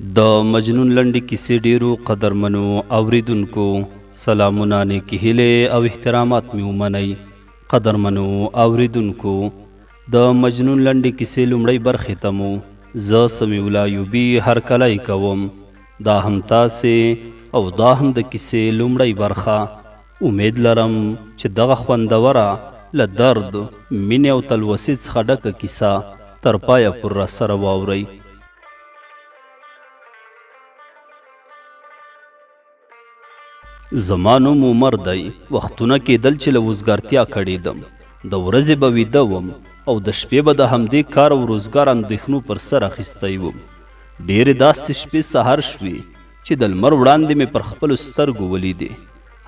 د مجنون لنډې کیسې ډیرو قدرمنو اوریدونکو سلامونه نیکې هیلې او احترامات مې ومنئ. قدرمنو اوریدونکو د مجنون لنډې کیسې لومړۍ برخې ته مو زه سمیع الله ایوبي هرکلی کوم. دا هم تاسې او دا هم د کیسې لومړۍ برخه. امید لرم چې دغه خوندوره له درد مینې او تلوسې څخه ډکه کیسه تر پایه پورې راسره واورئ. زما نوم عمر دی. وختونه کېدل چې له وزګارتیا کړېدم. د ورځې به ویده وم او د شپې به د همدې کار او روزګار اندېښنو پر سر اخیستی وم. ډېرې داسې شپې سهار شوې چې د لمر وړاندې مې پر خپلو سترګو ولیدې.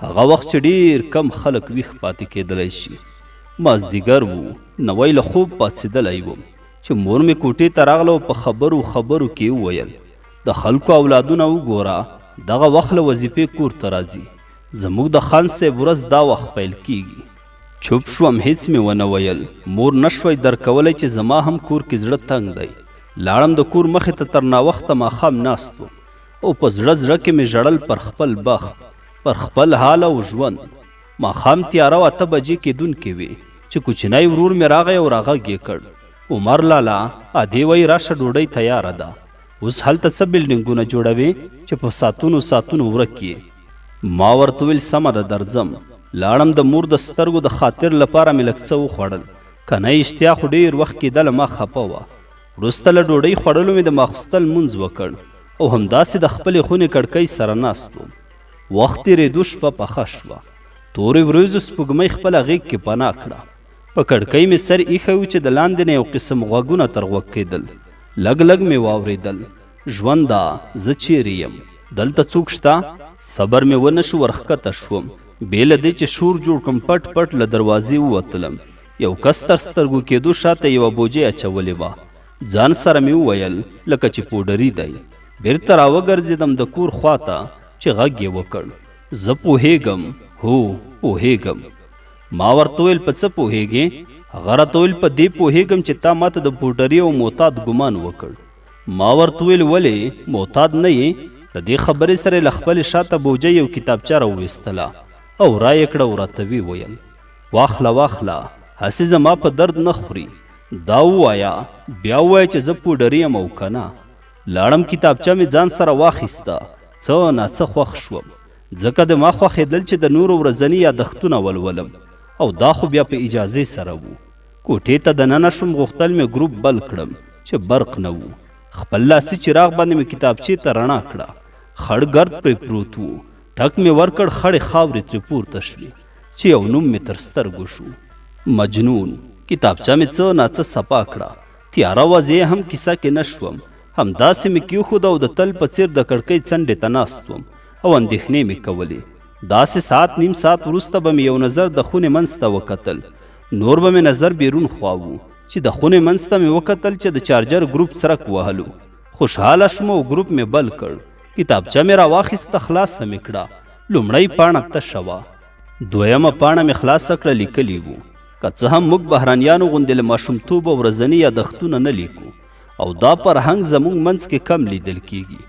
هغه وخت چې ډېر کم خلک ویښ پاتې کېدلی شي. مازدیګر و، نوی له خوب پاڅېدلی وم چې مور مې کوټې ته راغله او په خبرو کې وویل د خلکو اولادونه وګوره، دغه وخت له وظیفې کور ته راځي. زموږ د خان صاحب ورځ دا وخت پیل کیږي. چوپ شوم، هیڅ مې ونه ویل. مور نشوی درکولی چې زما هم کور کې زړه تنګ دی. لاړم د کور مخې ته تر ناوخته ماښام ناست وم او په زړه کې مې ژړل پر خپل بخت، پر خپل حال او ژوند. ماښام تیاره و، 8 بجې کېدونکې وې چې کوچنی ورور مې راغی او راغږ یې کړ. عمر لالا، ادې وایي راشه ډوډۍ تیاره ده. اوس هلته څه بلډینګونه جوړوي چې په ساعتونو ورک یې. ما ورته ویل سمه ده درځم. لاړم، د مور د سترګو د خاطر لپاره مې لږ څه وخوړل. که نه اشتیا خو ډېر وخت کېدله ما خفه وه. وروسته له ډوډۍ خوړلو مې د ماخوستن لمونځ وکړ او همداسې د خپلې خونې کړکۍ سره ناست وم. وخت تېرېدو شپه پخه شوه. تورې وریځو سپوږمۍ خپله غېږ کې پناه کړه. په کړکۍ مې سر ایښی و چې د لاندې نه یو قسم غوږونه تر غوږ کېدل. لږ مې واورېدل. ژونده، زه چیرې یم؟ دلته څوک شته؟ صبر مې ونه شو، ورښکته شوم. بې له دې چې شور جوړ کړم پټ له دروازې ووتلم. یو کس تر سترګو کېدو شاته یوه بوجۍ اچولې وه. ځان سره مې وویل لکه چې پوډري دی. بیرته راوګرځېدم د کور خواته چې غږ یې وکړ. زه پوهېږم، هو پوهېږم. ما ورته ویل په څه پوهېږې؟ هغه راته ویل په دې پوهېږم چې تا ماته د پوډري او معتاد ګمان وکړ. ما ورته ویل ولې معتاد نه یې؟ د دې خبرې سره له خپلې شاته بوجۍ یو کتابچه راوویستله او را یې کړه او راته ویې ویل واخله هسې زما په درد نه خوري. دا ووایه، بیا ووایه چې زه پوډري یم او که نه. لاړم، کتابچه مې ځان سره واخیسته. څه ناڅه خوښ شوم، ځکه د ما خوښېدل چې د نورو ورځني یادښتونه ولولم او دا خو بیا په اجازې سره و. کوټې ته دننه شوم، غوښتل مې ګروپ بل کړم چې برق نه و. خپل لاسي چراغ باندې مې کتابچې ته رڼا کړه. خړ ګرد پرې پروت و. ټک مې ورکړ، خړې خاورې ترې پورته شوې چې یو نوم مې تر سترګو شو، مجنون. کتابچه مې څه ناڅه صفا کړه. تیاره وه، زه هم کیسه کې نه شوم. همداسې مې کېښوده او د تل په څېر د کړکۍ څنډې ته ناست وم او اندېښنې مې کولې. داسې ساعت نیم ساعت وروسته به مې یو نظر د خونې منځ ته وکتل. نور به مې نظر بیرون خوا و چې د خونې منځ ته مې وکتل چې د چارجر ګروپ څرک وهلو. خوشحاله شوم او ګروپ مې بل کړ. کتابچه مې راواخیسته، خلاصه مې کړه. لومړۍ پاڼه تشه وه. دویمه پاڼه مې خلاصه کړه. لیکلي وو که څه هم موږ بهرانیانو غوندې له ماشومتوبه ورځني یادښتونه نه لیکو او دا فرهنګ زموږ منځ کې کم لیدل کیږي،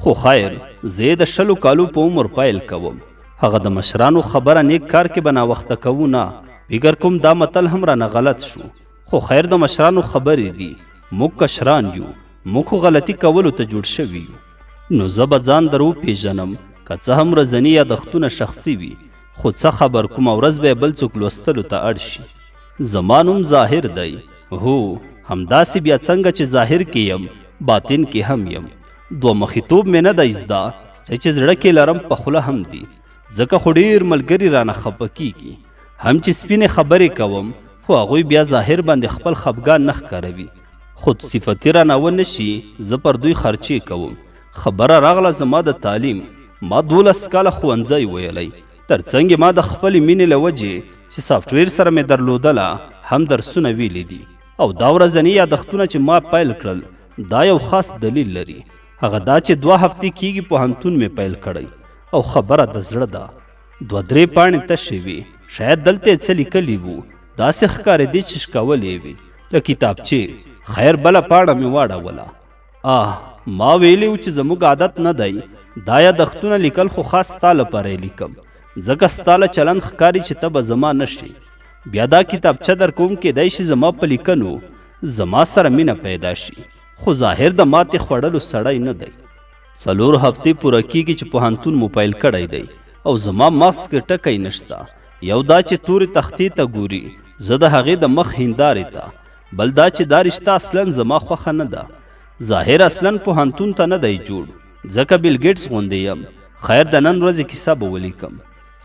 خو خیر، زه د 20 کالو په عمر پیل کوم. هغه د مشرانو خبره نیک کار کې به ناوخته کوو نه. فکر کوم دا متل هم رانه غلط شو، خو خیر د مشرانو خبرې دي. موږ کشران یو، موږ خو غلطي کولو ته جوړ شوي یو. نو زه به ځان در وپېژنم، که څه هم ورځني یادښتونه شخصي وي، خو څه خبر کومه ورځ به یې بل څوک لوستلو ته اړ شي. زما نوم ظاهر دی. هو، همداسې بیا څنګه چې ظاهر کې یم، باطن کې هم یم. دوه مخیتوب مې نه دی زده، څه چې زړه کې لرم په خوله هم دي. ځکه خو ډېر ملګري رانه خفه کېږي. هم چې سپینې خبرې کوم، خو هغوی بیا ظاهر باندې خپل خفګان نه ښکاروي. خود صفتي رانه ونه شي، زه پر دوی خرچې کوم. خبره راغله زما د تعلیم. ما 12 کاله ښوونځی ویلی، تر څنګ ما د خپلې مینې له وجې چې سافټویر سره مې درلودله هم درسونه ویلي دي. او دا ورځني یادښتونه چې ما پیل کړل، دا یو خاص دلیل لري. هغه دا چې 2 هفتې کېږي پوهنتون مې پیل کړی او خبره د زړه ده. 2-3 پاڼې تشې وې، شاید دلته یې څه لیکلي وو. داسې ښکارېدې چې شکولې وې له کتابچې. خیر، بله پاڼه مې واړوله. ما ویلی و چې زموږ عادت نه دی دا یادښتونه لیکل خو خاص ستا لپاره لیکم ځکه ستا له چلند ښکاري چې ته به زما نشي بیا دا کتابچه در کوم کیدای شي زما په لیکنو زما سره مینه پیدا شي خو ظاهر د ماتې خوړلو سړی نه دی 4 هفتې پوره کیږي چې پوهنتون مو پیل کړی دی او زما مغز کې ټکی نشته یو دا چې تورې تختې ته ګوري زه د هغې د مخ هندارې ته بل دا چې دا رشته اصلا زما خوښه نه ده ظاهر اصلا پوهنتون ته نه دی جوړ ځکه بیل ګیټس غوندې یم خیر د نن ورځې کیسه به ولیکم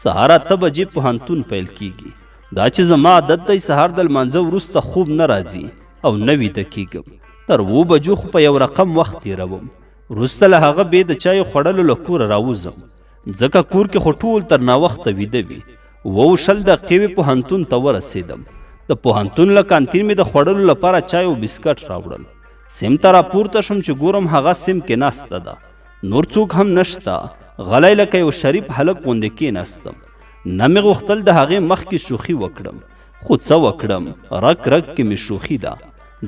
سهار 8 بجې پوهنتون پیل کیږي دا چې زما عادت دی سهار د لمانځه وروسته خوب نه راځي او نه ویده کیږم تر 7 بجو خو په یو رقم وخت تیروم وروسته له هغه بې د چایو خوړلو له کوره راوځم ځکه کور کې خو ټول تر ناوخته ویده وي 7 دقیقې پوهنتون ته ورسېدم د پوهنتون له کانتین مې د خوړلو لپاره چای او بسکټ راوړل سیم ته راپورته شم چې ګورم هغه سیم کې ناسته ده نور څوک هم نشته غلی لکه یو شریف هلک غوندې کېناستم نه مې غوښتل د هغې مخکې شوخي وکړم خو څه وکړم رک رک کې مې شوخي ده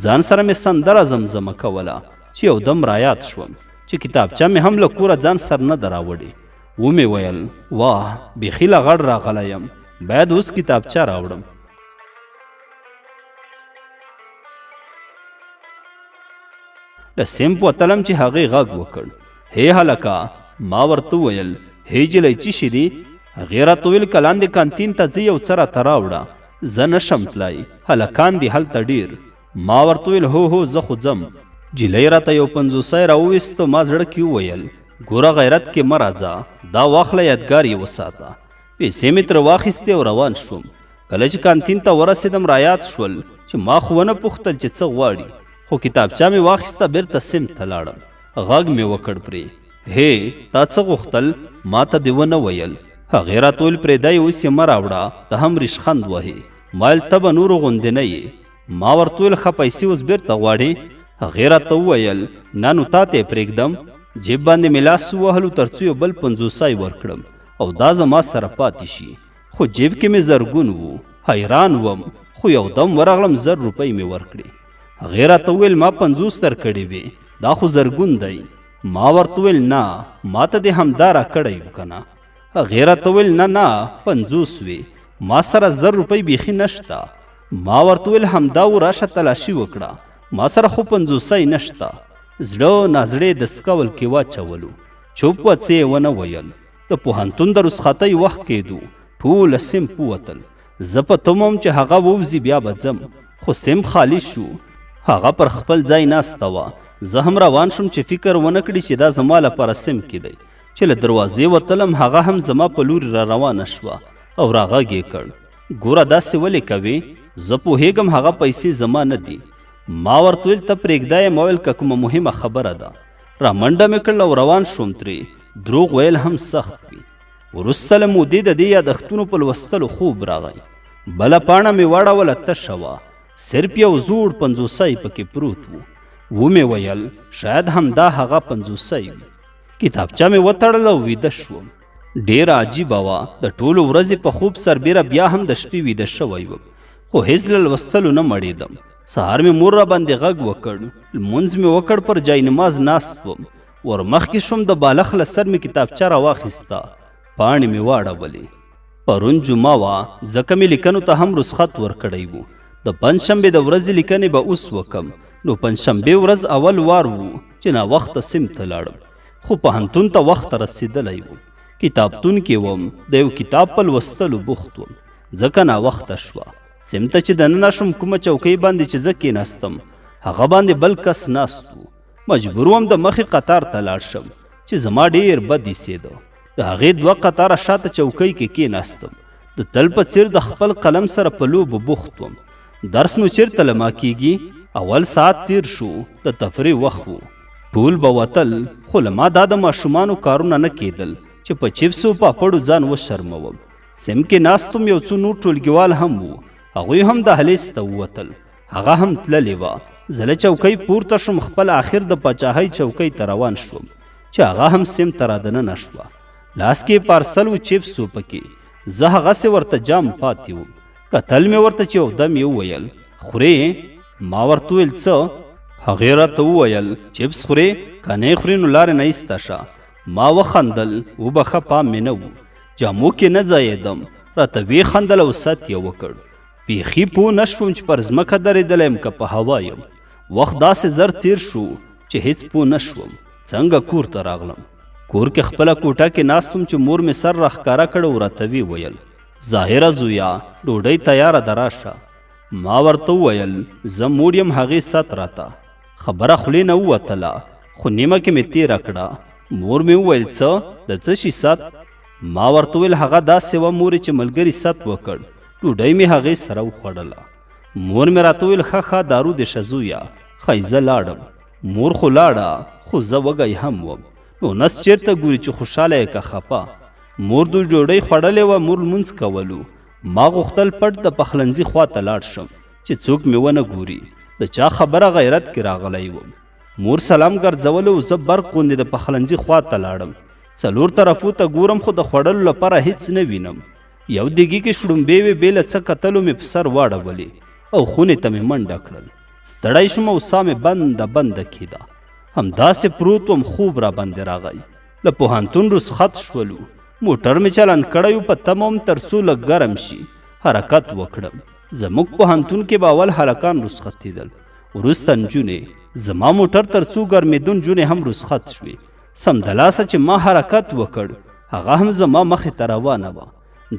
ځان سره مې سندره زمزمه کوله چې یو دم رایاد شوم چې کتابچه مې هم له کوره ځان سر نه ده راوړې ومې ویل واه بیخي له غړ راغلی یم باید اوس کتابچه راوړم له سیمپ وتلم چې هغې غږ وکړ هی هلکه ما ورته وویل هی جلی څه شي دي هغې راته وویل که لاندې کانتین ته ځې یو څه راته راوړه زه نشم تلای هلکان دي هلته ډېر ما ورته وویل هو زه خو ځم جلی راته یو 50 راوویست ما زړه کې وویل ګوره غیرت کې مه راځه دا واخله یادګار یې وساته پیسې مې ترې واخیستې او روان شوم کله چې کانتین ته ورسېدم رایاد شول چې ما خو ونه پوښتل چې څه غواړي خو کتابچه مې واخیسته بیرته سیم ته لاړم غږ مې وکړ پرې هی تا څه غوښتل ما ته دې ونه ویل هغې راته ویل پرېږده یې اوس یې مه راوړه ته هم ریشخند وهې ما ویل ته به نورو غوندې نه یې ما ورته ویل ښه پیسې اوس بیرته غواړې هغې راته وویل نه نو تا ته یې پرېږدم جیب باندې مې لاس ووهلو تر څو یو بل 50 ورکړم او دا زما سره پاتې شي خو جیب کې مې زرګون وو حیران وم خو یو دم ورغلم 1000 روپۍ مې ورکړې هغې راته وویل ما 50 درکړې وې دا خو زرګون دی ما ورته ویل نه ما ته دې همدا راکړی و که نه هغې راته ویل نه 50 وې ما سره 1000 روپۍ بیخي نشته ما ورته ویل همدا و راشه تلاشي وکړه ما سره خو 50 نشته زړه نازړې د سکول کې واچولو چوپ و څه یې ونه ویل د پوهنتون د رخصتۍ وخت کېدو ټوله سیم ووتل زه په تمه وم چې هغه ووځي بیا به ځم خو سیم خالی شو هغه پر خپل ځای ناسته وه زه هم روان شوم چې فکر ونه کړي چې دا زما لپاره سیم کې دی چې له دروازې وتلم هغه هم زما په لوري را روانه شوه او راغږ یې کړ ګوره داسې ولې کوې زه پوهېږم هغه پیسې زما نه دي ما ورته ویل ته پرېږده یې ما ویل که کومه مهمه خبره ده را منډه مې کړل او روان شوم ترې دروغ ویل هم سخت وي وروسته له مودې د دې یادښتونو په لوستلو خوب راغی بله پاڼه مې واړوله تشه وه صرف یو زوړ 50 پکې پروت و ومې ویل شاید همدا هغه 50 وي کتابچه مې وتړله او ویده شوم ډېره عجیبه وه د ټولو ورځې په خوب سربیره بیا هم د شپې ویده شوی وم خو هېڅ له لوستلو نه مړېدم سهار مې مور را باندې غږ وکړ لمونځ مې وکړ پر جای نماز ناست وم ور مخکې شوم د بالښ له سر مې کتابچه راواخیسته پاڼې مې واړولې پرون جمعه وه ځکه مې لیکنو ته هم رخصت ورکړی و د پنجشنبې د ورځې لیکنې به اوس وکم نو پنجشنبې ورځ اول وار و چې ناوخته سیم ته لاړم خو پوهنتون ته وخت رسېدلی و کتابتون کې وم د یو کتاب په لوستلو بوخت وم ځکه ناوخته شوه سیم ته چې دننه شوم کومه چوکۍ باندې چې زه کېناستم هغه باندې بل کس ناست و مجبور وم د مخې قطار ته لاړ شم چې زما ډېر بد ایسېده د هغې 2 قطاره شاته چوکۍ کې کېناستم د تل په څېر د خپل قلم سره په لوبو بوخت وم درس نو چېرته له ما کېږي اول ساعت تیر شو د تفریح وخت و ټول به وتل خو له ما دا د ماشومانو کارونه نه کېدل چې په چپسو پاپړو ځان وشرموم سیم کې ناستم یو څو نور ټولګیوال هم وو هغوی هم دهلیز ته ووتل هغه هم تللې وه زه له چوکۍ پورته شوم خپل آخر د پاچاهۍ چوکۍ ته روان شوم چې هغه هم سیم ته رادننه شوه لاس کې پارسل و چپسو پکې زه هغسې ورته جام پاتې وم کتل مې ورته چې یو دم یې وویل خورې ما ورته ویل څه هغې راته وویل چپس خورې که نه خورې نو لارې نه ایسته شه. ما وخندل وبخه پام مې نه و، جامو کې نه ځایېدم. راته ویې خندل او ست یې وکړ. بیخي پوه نه شوم چې پر ځمکه درېدلی یم که په هوا یم. وخت داسې زر تیر شو چې هیڅ پوه نه شوم څنګه کور ته راغلم. کور کې خپله کوټه کې ناست وم چې مور مې سر راښکاره کړ او راته ویې ویل ظاهره زویا ډوډۍ تیاره ده راشه. ما ورته وویل زه موړ یم هغې ست راته. خبره خولې نه ووتله خو نیمه کې مې تېره کړه. مور مې وویل څه د څه شي ست؟ ما ورته وویل هغه داسې وه مورې چې ملګري ست وکړ، ډوډۍ مې هغې سره وخوړله. مور مې راته وویل ښه ښه دارو دې شه زویه. ښایي زه لاړم. مور خو لاړه خو زه وږی هم وم. نو نس چېرته ګوري چې خوشحاله یې که خفه. مور دوی ډوډۍ خوړلې وه، مور لمونځ کولو. ما غوښتل پټ د پخلنځي خوا ته لاړ شم چې څوک مې ونه ګوري. د چا خبره غیرت کې راغلی وم. مور سلام ګرځولو زه برق غوندې د پخلنځي خوا ته لاړم. 4 طرفو ته ګورم خو د خوړلو لپاره هیڅ نه وینم. یو دیګي کې شړومبې وې، بې له څه کتلو مې په سر واړولې او خونې ته مې منډه کړل. ستړی شوم او ساه مې بنده کېده. همداسې پروت وم، خوب را باندې راغی. له پوهنتون رخصت شولو. موټر مې چلند کړی و، په تمه وم تر څو لږ ګرم شي حرکت وکړم. زموږ پوهنتون کې به اول هلکان رخصتېدل، وروسته نجونې. زما موټر تر څو ګرمېدو نجونې هم رخصت شوې. سمدلاسه چې ما حرکت وکړ هغه هم زما مخې ته روانه وه.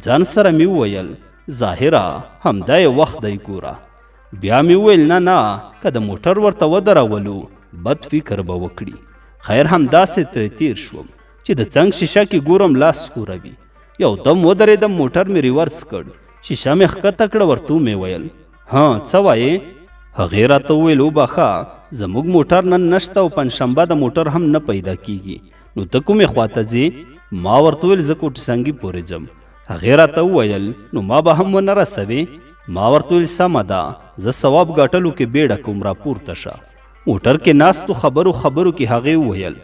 ځان سره مې وویل ظاهره همدا یې وخت دی ګوره. بیا مې وویل نه که د موټر ورته ودرولو بد فکر به وکړي. خیر همداسې ترې تیر شوم چې د څنګ شیشه کې ګورم لاس ښوروي. یو دم ودرېدم، موټر مې ریورس کړ، شیشه مې ښکته کړه. ورته مې ویل ها څه وایې؟ هغې راته وویل وبخه زموږ موټر نن نشته او پنجشنبه د موټر هم نه پیدا کیږي، نو ته کومې خواته ځې؟ ما ورته وویل زه کوټسنګي پورې ځم. هغې راته وویل نو ما به هم ونه رسوې؟ ما ورته وویل سمه ده زه ثواب ګټلو کې بیړه کوم راپورته شه. موټر کې ناستو خبرو کې هغې وویل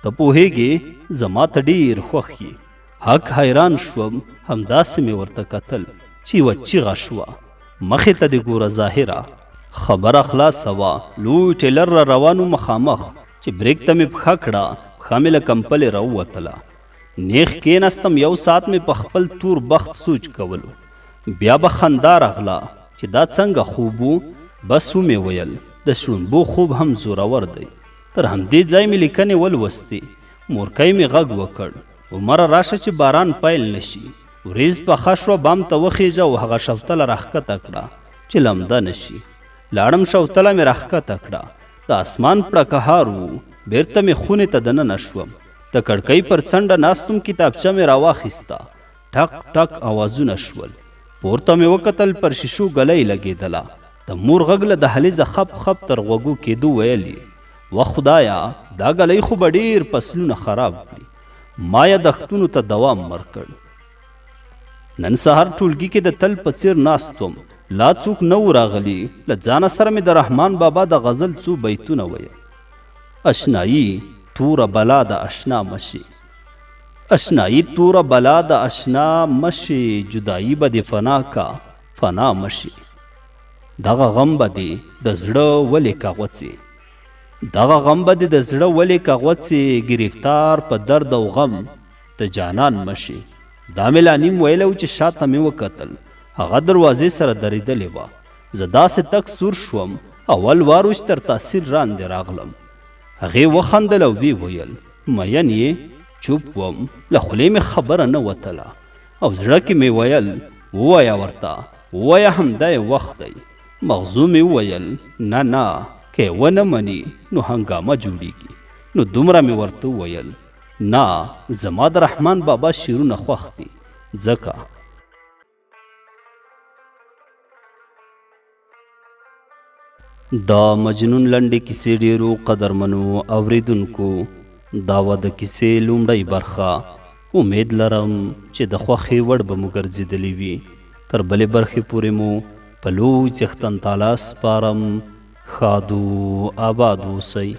ته پوهېږې زما ته ډېر خوښ یې. حق حیران شوم. همداسې مې ورته کتل چې یوه چیغه شوه مخې ته دې ګوره ظاهره. خبره خلاصه وه. لوی ټیلر را روانو مخامخ چې بریک ته مې پښه کړه، پښه مې له کمپلې راووتله. نیغ کېناستم. 1 ساعت مې په خپل تور بخت سوچ کولو. بیا به خندا راغله چې دا څنګه خوب و. بس ومې ویل د شړومبو خوب هم زورور دی. تر همدې ځای مې لیکنې ولوستې. مورکۍ مې غږ وکړ عمره راشه چې باران پیل نشي. وریځ پخه شوه، بام ته وخیژه او هغه شوتله راښکته کړه چې لمده نشي. لاړم شوتله مې راښکته کړه. د اسمان پړکهار و. بیرته مې خونې ته دننه شوم. د کړکۍ پر څنډه ناستم، کتابچه مې راواخیسته. ټک ټک آوازونه شول. پورته مې وکتل، پر شیشو ګلۍ لګېدله. د مور غږ له دهلیزه خپ خپ تر غوږو کېدو ویلي و خدایا دا ګلۍ خو به ډېر فصلونه خراب کړي. ما یادښتونو ته دوام ورکړ. نن سهار ټولګي کې د تل په څېر ناست وم. لا څوک نه و راغلي. له ځانه سره مې د رحمان بابا د غزل څو بیتونه ویل. اشنایي توره بلا د اشنا مشي، اشنایي توره بلا د اشنا مشي، جدایي به دې فنا کا فنا مشي. دغه غم به دې د زړه ولې کاغوڅې، دغه غم به دې د زړه ولې کاغوڅې، ګرفتار په درد او غم د جانان مشي. دا مې لا نیم ویلی و چې شاته مې وکتل، هغه دروازې سره درېدلې وه. زه داسې تک سور شوم، اول وار و چې تر تاثیر راندې راغلم. هغې وخندل او ویې ویل مین یې؟ چوپ وم، له خولې مې خبره نه وتله او زړه کې مې ویل ووایه ورته، ووایه همدا یې وخت دی. مغزو مې وویل نه که یې ونه مني نو هنګامه جوړیږي. نو دومره مې ورته وویل نه زما د رحمان بابا شعرونه خوښ دي ځکه. دا مجنون لنډې کیسې ډېرو قدرمنو اوریدونکو دا وه د کیسې لومړۍ برخه. امید لرم چې د خوښې وړ به مو ګرځېدلې وي. تر بلې برخې پورې مو په لوی څښتن تعالی سپارم. ښاد و آباد اوسئ.